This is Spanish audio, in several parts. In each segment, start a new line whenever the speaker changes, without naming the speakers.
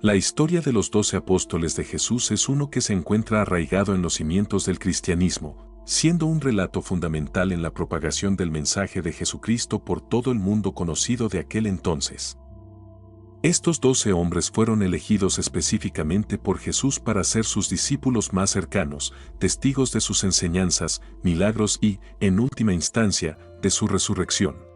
La historia de los 12 apóstoles de Jesús es uno que se encuentra arraigado en los cimientos del cristianismo, siendo un relato fundamental en la propagación del mensaje de Jesucristo por todo el mundo conocido de aquel entonces. Estos 12 hombres fueron elegidos específicamente por Jesús para ser sus discípulos más cercanos, testigos de sus enseñanzas, milagros y, en última instancia, de su resurrección.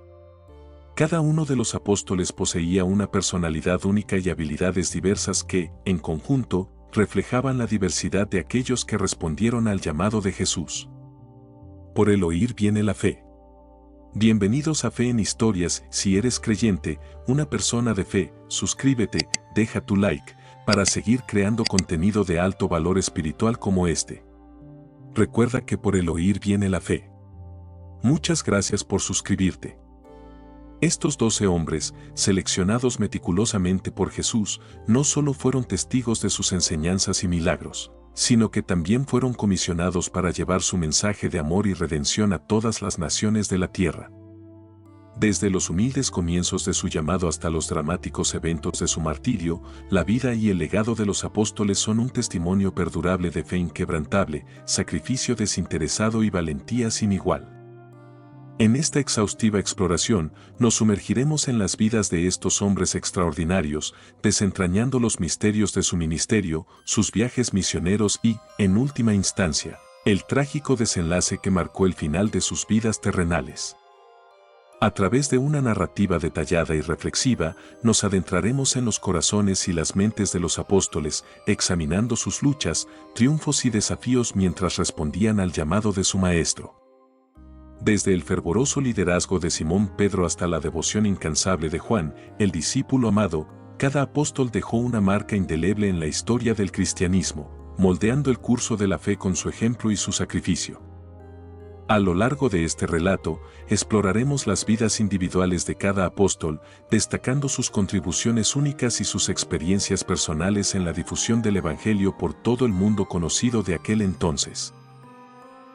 Cada uno de los apóstoles poseía una personalidad única y habilidades diversas que, en conjunto, reflejaban la diversidad de aquellos que respondieron al llamado de Jesús. Por el oír viene la fe. Bienvenidos a Fe en Historias. Si eres creyente, una persona de fe, suscríbete, deja tu like, para seguir creando contenido de alto valor espiritual como este. Recuerda que por el oír viene la fe. Muchas gracias por suscribirte. Estos 12 hombres, seleccionados meticulosamente por Jesús, no solo fueron testigos de sus enseñanzas y milagros, sino que también fueron comisionados para llevar su mensaje de amor y redención a todas las naciones de la tierra. Desde los humildes comienzos de su llamado hasta los dramáticos eventos de su martirio, la vida y el legado de los apóstoles son un testimonio perdurable de fe inquebrantable, sacrificio desinteresado y valentía sin igual. En esta exhaustiva exploración, nos sumergiremos en las vidas de estos hombres extraordinarios, desentrañando los misterios de su ministerio, sus viajes misioneros y, en última instancia, el trágico desenlace que marcó el final de sus vidas terrenales. A través de una narrativa detallada y reflexiva, nos adentraremos en los corazones y las mentes de los apóstoles, examinando sus luchas, triunfos y desafíos mientras respondían al llamado de su Maestro. Desde el fervoroso liderazgo de Simón Pedro hasta la devoción incansable de Juan, el discípulo amado, cada apóstol dejó una marca indeleble en la historia del cristianismo, moldeando el curso de la fe con su ejemplo y su sacrificio. A lo largo de este relato, exploraremos las vidas individuales de cada apóstol, destacando sus contribuciones únicas y sus experiencias personales en la difusión del Evangelio por todo el mundo conocido de aquel entonces.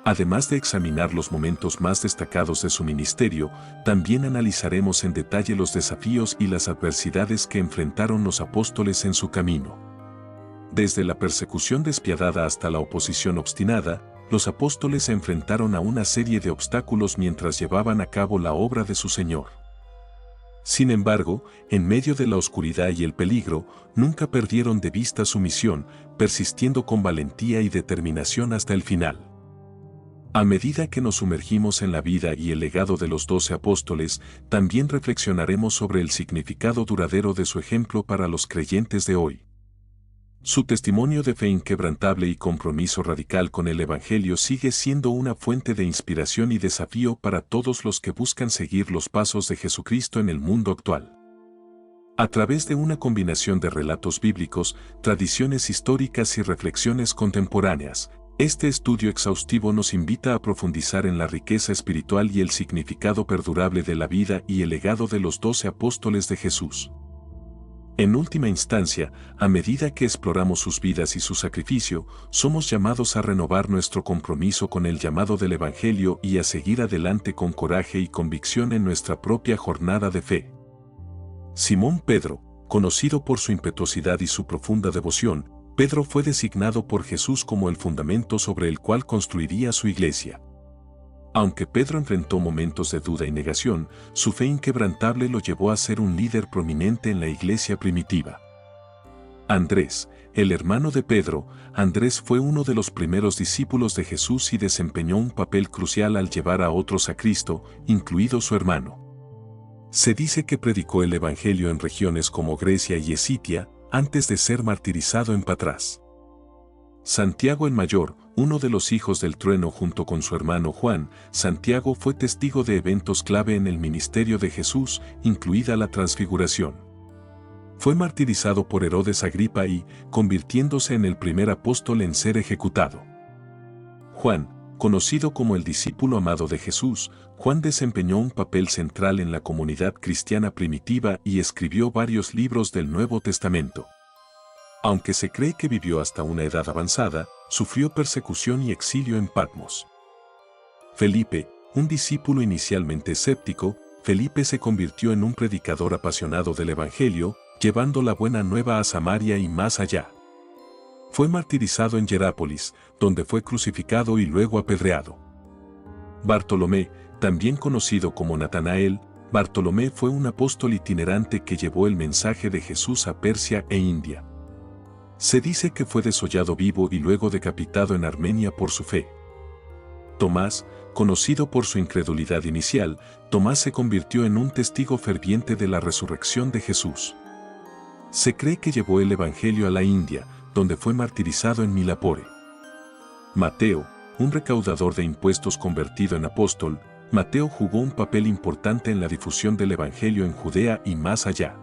Además de examinar los momentos más destacados de su ministerio, también analizaremos en detalle los desafíos y las adversidades que enfrentaron los apóstoles en su camino. Desde la persecución despiadada hasta la oposición obstinada, los apóstoles se enfrentaron a una serie de obstáculos mientras llevaban a cabo la obra de su Señor. Sin embargo, en medio de la oscuridad y el peligro, nunca perdieron de vista su misión, persistiendo con valentía y determinación hasta el final. A medida que nos sumergimos en la vida y el legado de los 12 apóstoles, también reflexionaremos sobre el significado duradero de su ejemplo para los creyentes de hoy. Su testimonio de fe inquebrantable y compromiso radical con el Evangelio sigue siendo una fuente de inspiración y desafío para todos los que buscan seguir los pasos de Jesucristo en el mundo actual. A través de una combinación de relatos bíblicos, tradiciones históricas y reflexiones contemporáneas, este estudio exhaustivo nos invita a profundizar en la riqueza espiritual y el significado perdurable de la vida y el legado de los 12 apóstoles de Jesús. En última instancia, a medida que exploramos sus vidas y su sacrificio, somos llamados a renovar nuestro compromiso con el llamado del Evangelio y a seguir adelante con coraje y convicción en nuestra propia jornada de fe. Simón Pedro, conocido por su impetuosidad y su profunda devoción, Pedro fue designado por Jesús como el fundamento sobre el cual construiría su iglesia. Aunque Pedro enfrentó momentos de duda y negación, su fe inquebrantable lo llevó a ser un líder prominente en la iglesia primitiva. Andrés, el hermano de Pedro, Andrés fue uno de los primeros discípulos de Jesús y desempeñó un papel crucial al llevar a otros a Cristo, incluido su hermano. Se dice que predicó el Evangelio en regiones como Grecia y Escitia, antes de ser martirizado en Patras. Santiago el Mayor, uno de los hijos del trueno junto con su hermano Juan, Santiago fue testigo de eventos clave en el ministerio de Jesús, incluida la transfiguración. Fue martirizado por Herodes Agripa y, convirtiéndose en el primer apóstol en ser ejecutado. Juan, conocido como el discípulo amado de Jesús, Juan desempeñó un papel central en la comunidad cristiana primitiva y escribió varios libros del Nuevo Testamento. Aunque se cree que vivió hasta una edad avanzada, sufrió persecución y exilio en Patmos. Felipe, un discípulo inicialmente escéptico, Felipe se convirtió en un predicador apasionado del Evangelio, llevando la buena nueva a Samaria y más allá. Fue martirizado en Hierápolis, donde fue crucificado y luego apedreado. Bartolomé, también conocido como Natanael, Bartolomé fue un apóstol itinerante que llevó el mensaje de Jesús a Persia e India. Se dice que fue desollado vivo y luego decapitado en Armenia por su fe. Tomás, conocido por su incredulidad inicial, Tomás se convirtió en un testigo ferviente de la resurrección de Jesús. Se cree que llevó el Evangelio a la India, donde fue martirizado en Milapore. Mateo, un recaudador de impuestos convertido en apóstol, Mateo jugó un papel importante en la difusión del Evangelio en Judea y más allá.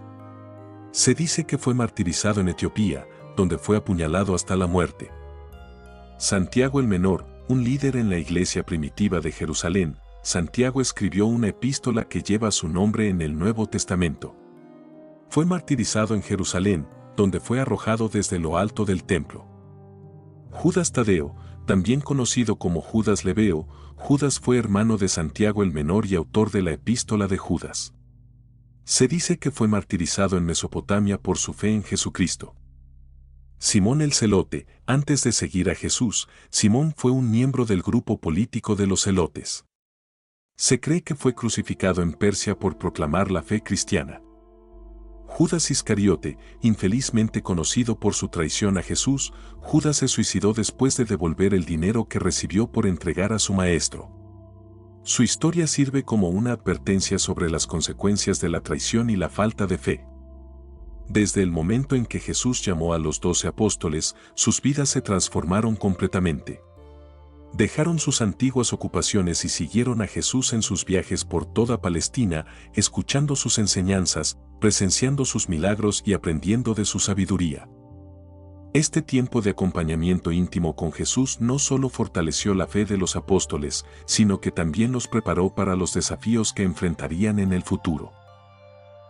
Se dice que fue martirizado en Etiopía, donde fue apuñalado hasta la muerte. Santiago el Menor, un líder en la iglesia primitiva de Jerusalén, Santiago escribió una epístola que lleva su nombre en el Nuevo Testamento. Fue martirizado en Jerusalén, donde fue arrojado desde lo alto del templo. Judas Tadeo, también conocido como Judas Lebeo, Judas fue hermano de Santiago el Menor y autor de la epístola de Judas. Se dice que fue martirizado en Mesopotamia por su fe en Jesucristo. Simón el Celote, antes de seguir a Jesús, Simón fue un miembro del grupo político de los celotes. Se cree que fue crucificado en Persia por proclamar la fe cristiana. Judas Iscariote, infelizmente conocido por su traición a Jesús, Judas se suicidó después de devolver el dinero que recibió por entregar a su maestro. Su historia sirve como una advertencia sobre las consecuencias de la traición y la falta de fe. Desde el momento en que Jesús llamó a los 12 apóstoles, sus vidas se transformaron completamente. Dejaron sus antiguas ocupaciones y siguieron a Jesús en sus viajes por toda Palestina, escuchando sus enseñanzas, presenciando sus milagros y aprendiendo de su sabiduría. Este tiempo de acompañamiento íntimo con Jesús no solo fortaleció la fe de los apóstoles, sino que también los preparó para los desafíos que enfrentarían en el futuro.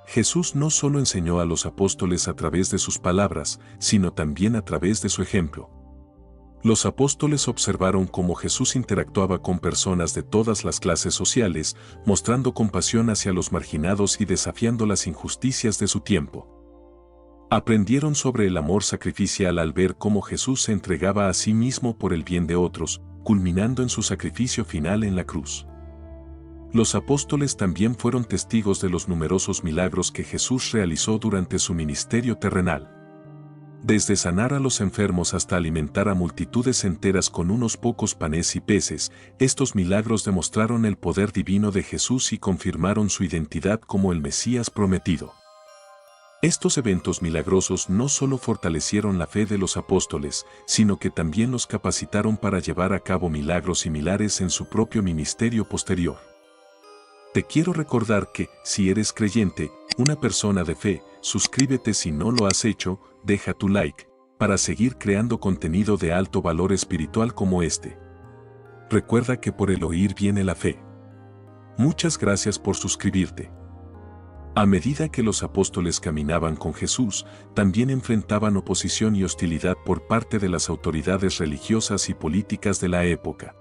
Jesús no solo enseñó a los apóstoles a través de sus palabras, sino también a través de su ejemplo. Los apóstoles observaron cómo Jesús interactuaba con personas de todas las clases sociales, mostrando compasión hacia los marginados y desafiando las injusticias de su tiempo. Aprendieron sobre el amor sacrificial al ver cómo Jesús se entregaba a sí mismo por el bien de otros, culminando en su sacrificio final en la cruz. Los apóstoles también fueron testigos de los numerosos milagros que Jesús realizó durante su ministerio terrenal. Desde sanar a los enfermos hasta alimentar a multitudes enteras con unos pocos panes y peces, estos milagros demostraron el poder divino de Jesús y confirmaron su identidad como el Mesías prometido. Estos eventos milagrosos no solo fortalecieron la fe de los apóstoles, sino que también los capacitaron para llevar a cabo milagros similares en su propio ministerio posterior. Te quiero recordar que, si eres creyente, una persona de fe, suscríbete si no lo has hecho, deja tu like, para seguir creando contenido de alto valor espiritual como este. Recuerda que por el oír viene la fe. Muchas gracias por suscribirte. A medida que los apóstoles caminaban con Jesús, también enfrentaban oposición y hostilidad por parte de las autoridades religiosas y políticas de la época.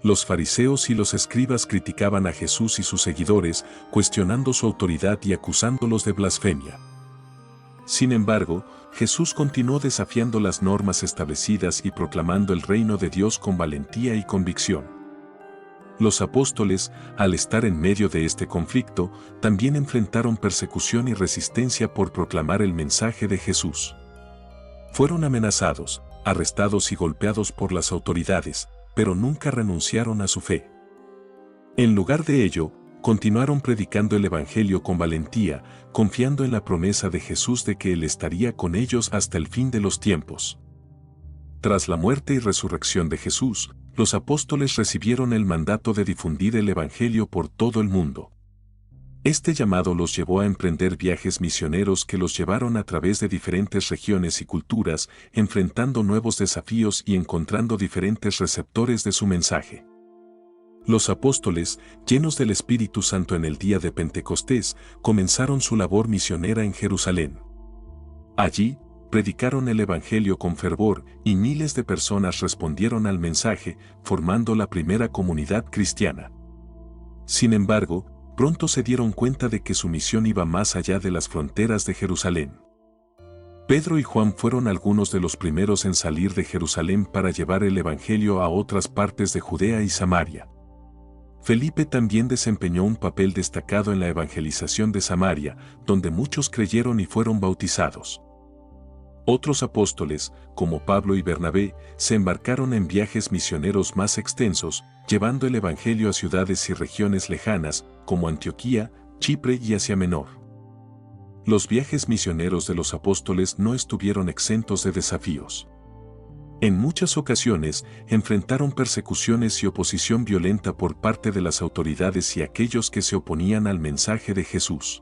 Los fariseos y los escribas criticaban a Jesús y sus seguidores, cuestionando su autoridad y acusándolos de blasfemia. Sin embargo, Jesús continuó desafiando las normas establecidas y proclamando el reino de Dios con valentía y convicción. Los apóstoles, al estar en medio de este conflicto, también enfrentaron persecución y resistencia por proclamar el mensaje de Jesús. Fueron amenazados, arrestados y golpeados por las autoridades, pero nunca renunciaron a su fe. En lugar de ello, continuaron predicando el Evangelio con valentía, confiando en la promesa de Jesús de que Él estaría con ellos hasta el fin de los tiempos. Tras la muerte y resurrección de Jesús, los apóstoles recibieron el mandato de difundir el Evangelio por todo el mundo. Este llamado los llevó a emprender viajes misioneros que los llevaron a través de diferentes regiones y culturas, enfrentando nuevos desafíos y encontrando diferentes receptores de su mensaje. Los apóstoles, llenos del Espíritu Santo en el día de Pentecostés, comenzaron su labor misionera en Jerusalén. Allí, predicaron el Evangelio con fervor y miles de personas respondieron al mensaje, formando la primera comunidad cristiana. Sin embargo, pronto se dieron cuenta de que su misión iba más allá de las fronteras de Jerusalén. Pedro y Juan fueron algunos de los primeros en salir de Jerusalén para llevar el Evangelio a otras partes de Judea y Samaria. Felipe también desempeñó un papel destacado en la evangelización de Samaria, donde muchos creyeron y fueron bautizados. Otros apóstoles, como Pablo y Bernabé, se embarcaron en viajes misioneros más extensos, llevando el Evangelio a ciudades y regiones lejanas, como Antioquía, Chipre y Asia Menor. Los viajes misioneros de los apóstoles no estuvieron exentos de desafíos. En muchas ocasiones, enfrentaron persecuciones y oposición violenta por parte de las autoridades y aquellos que se oponían al mensaje de Jesús.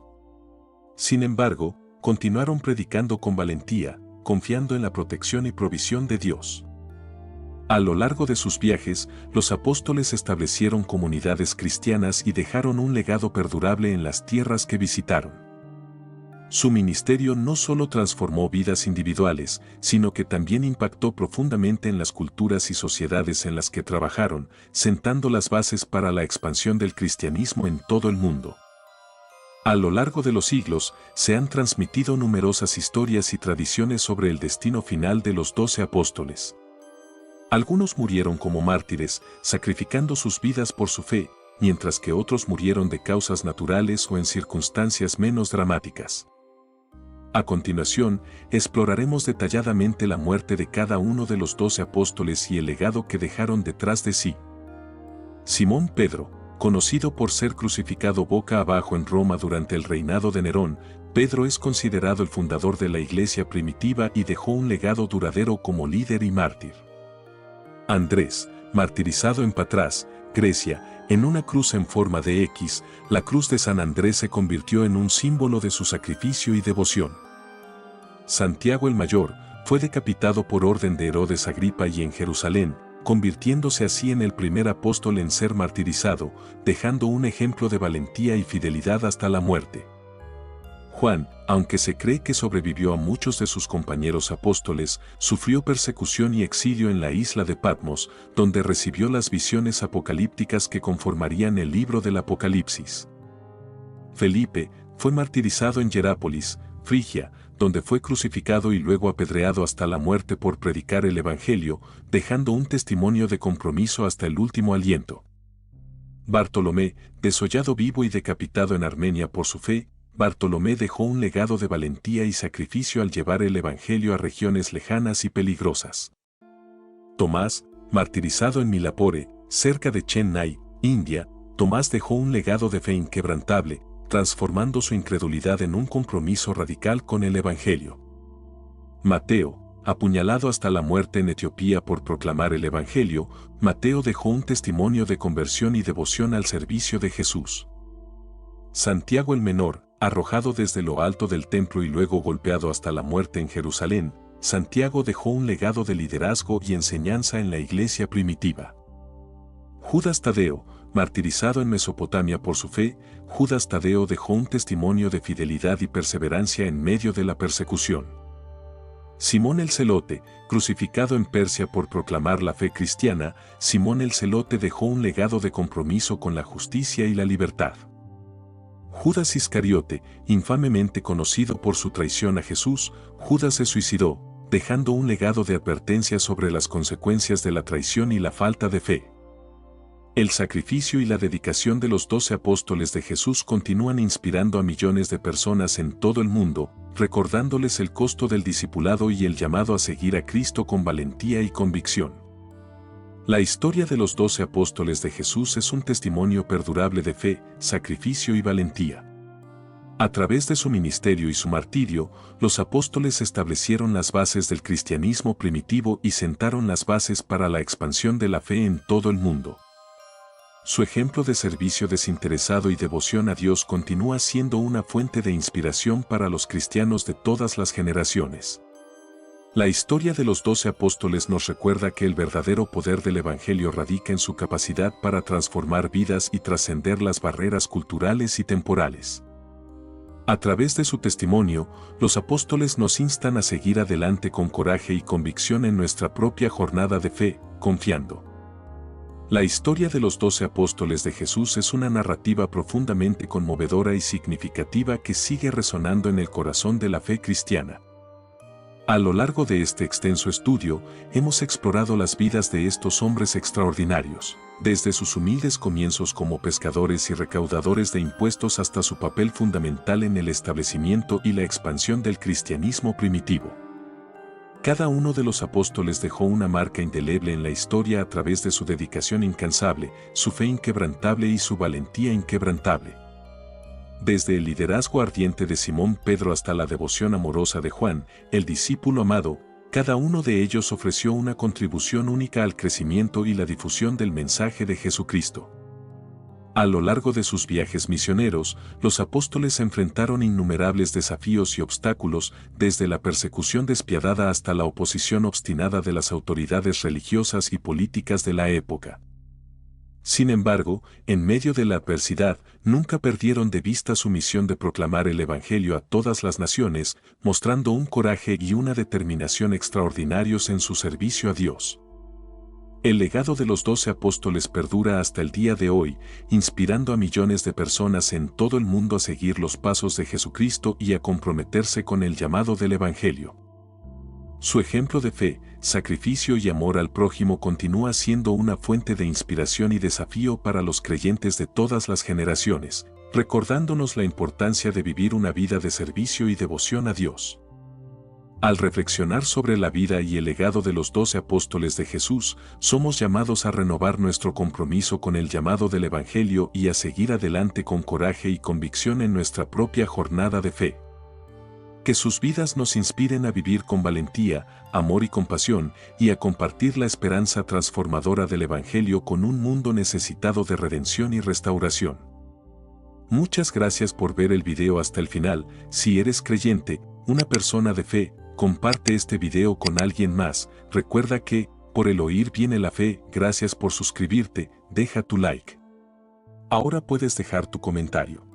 Sin embargo, continuaron predicando con valentía, confiando en la protección y provisión de Dios. A lo largo de sus viajes, los apóstoles establecieron comunidades cristianas y dejaron un legado perdurable en las tierras que visitaron. Su ministerio no solo transformó vidas individuales, sino que también impactó profundamente en las culturas y sociedades en las que trabajaron, sentando las bases para la expansión del cristianismo en todo el mundo. A lo largo de los siglos, se han transmitido numerosas historias y tradiciones sobre el destino final de los 12 apóstoles. Algunos murieron como mártires, sacrificando sus vidas por su fe, mientras que otros murieron de causas naturales o en circunstancias menos dramáticas. A continuación, exploraremos detalladamente la muerte de cada uno de los 12 apóstoles y el legado que dejaron detrás de sí. Simón Pedro, conocido por ser crucificado boca abajo en Roma durante el reinado de Nerón, Pedro es considerado el fundador de la iglesia primitiva y dejó un legado duradero como líder y mártir. Andrés, martirizado en Patras, Grecia, en una cruz en forma de X, la cruz de San Andrés se convirtió en un símbolo de su sacrificio y devoción. Santiago el Mayor fue decapitado por orden de Herodes Agripa y en Jerusalén, convirtiéndose así en el primer apóstol en ser martirizado, dejando un ejemplo de valentía y fidelidad hasta la muerte. Juan, aunque se cree que sobrevivió a muchos de sus compañeros apóstoles, sufrió persecución y exilio en la isla de Patmos, donde recibió las visiones apocalípticas que conformarían el libro del Apocalipsis. Felipe fue martirizado en Hierápolis, Frigia, donde fue crucificado y luego apedreado hasta la muerte por predicar el Evangelio, dejando un testimonio de compromiso hasta el último aliento. Bartolomé, desollado vivo y decapitado en Armenia por su fe, Bartolomé dejó un legado de valentía y sacrificio al llevar el Evangelio a regiones lejanas y peligrosas. Tomás, martirizado en Milapore, cerca de Chennai, India, Tomás dejó un legado de fe inquebrantable, transformando su incredulidad en un compromiso radical con el Evangelio. Mateo, apuñalado hasta la muerte en Etiopía por proclamar el Evangelio, Mateo dejó un testimonio de conversión y devoción al servicio de Jesús. Santiago el Menor, arrojado desde lo alto del templo y luego golpeado hasta la muerte en Jerusalén, Santiago dejó un legado de liderazgo y enseñanza en la iglesia primitiva. Judas Tadeo, martirizado en Mesopotamia por su fe, Judas Tadeo dejó un testimonio de fidelidad y perseverancia en medio de la persecución. Simón el Celote, crucificado en Persia por proclamar la fe cristiana, Simón el Celote dejó un legado de compromiso con la justicia y la libertad. Judas Iscariote, infamemente conocido por su traición a Jesús, Judas se suicidó, dejando un legado de advertencia sobre las consecuencias de la traición y la falta de fe. El sacrificio y la dedicación de los 12 apóstoles de Jesús continúan inspirando a millones de personas en todo el mundo, recordándoles el costo del discipulado y el llamado a seguir a Cristo con valentía y convicción. La historia de los 12 apóstoles de Jesús es un testimonio perdurable de fe, sacrificio y valentía. A través de su ministerio y su martirio, los apóstoles establecieron las bases del cristianismo primitivo y sentaron las bases para la expansión de la fe en todo el mundo. Su ejemplo de servicio desinteresado y devoción a Dios continúa siendo una fuente de inspiración para los cristianos de todas las generaciones. La historia de los 12 apóstoles nos recuerda que el verdadero poder del Evangelio radica en su capacidad para transformar vidas y trascender las barreras culturales y temporales. A través de su testimonio, los apóstoles nos instan a seguir adelante con coraje y convicción en nuestra propia jornada de fe, confiando La historia de los 12 apóstoles de Jesús es una narrativa profundamente conmovedora y significativa que sigue resonando en el corazón de la fe cristiana. A lo largo de este extenso estudio, hemos explorado las vidas de estos hombres extraordinarios, desde sus humildes comienzos como pescadores y recaudadores de impuestos hasta su papel fundamental en el establecimiento y la expansión del cristianismo primitivo. Cada uno de los apóstoles dejó una marca indeleble en la historia a través de su dedicación incansable, su fe inquebrantable y su valentía inquebrantable. Desde el liderazgo ardiente de Simón Pedro hasta la devoción amorosa de Juan, el discípulo amado, cada uno de ellos ofreció una contribución única al crecimiento y la difusión del mensaje de Jesucristo. A lo largo de sus viajes misioneros, los apóstoles enfrentaron innumerables desafíos y obstáculos, desde la persecución despiadada hasta la oposición obstinada de las autoridades religiosas y políticas de la época. Sin embargo, en medio de la adversidad, nunca perdieron de vista su misión de proclamar el Evangelio a todas las naciones, mostrando un coraje y una determinación extraordinarios en su servicio a Dios. El legado de los 12 apóstoles perdura hasta el día de hoy, inspirando a millones de personas en todo el mundo a seguir los pasos de Jesucristo y a comprometerse con el llamado del Evangelio. Su ejemplo de fe, sacrificio y amor al prójimo continúa siendo una fuente de inspiración y desafío para los creyentes de todas las generaciones, recordándonos la importancia de vivir una vida de servicio y devoción a Dios. Al reflexionar sobre la vida y el legado de los 12 apóstoles de Jesús, somos llamados a renovar nuestro compromiso con el llamado del Evangelio y a seguir adelante con coraje y convicción en nuestra propia jornada de fe. Que sus vidas nos inspiren a vivir con valentía, amor y compasión, y a compartir la esperanza transformadora del Evangelio con un mundo necesitado de redención y restauración. Muchas gracias por ver el video hasta el final. Si eres creyente, una persona de fe, comparte este video con alguien más. Recuerda que, por el oír viene la fe. Gracias por suscribirte, deja tu like. Ahora puedes dejar tu comentario.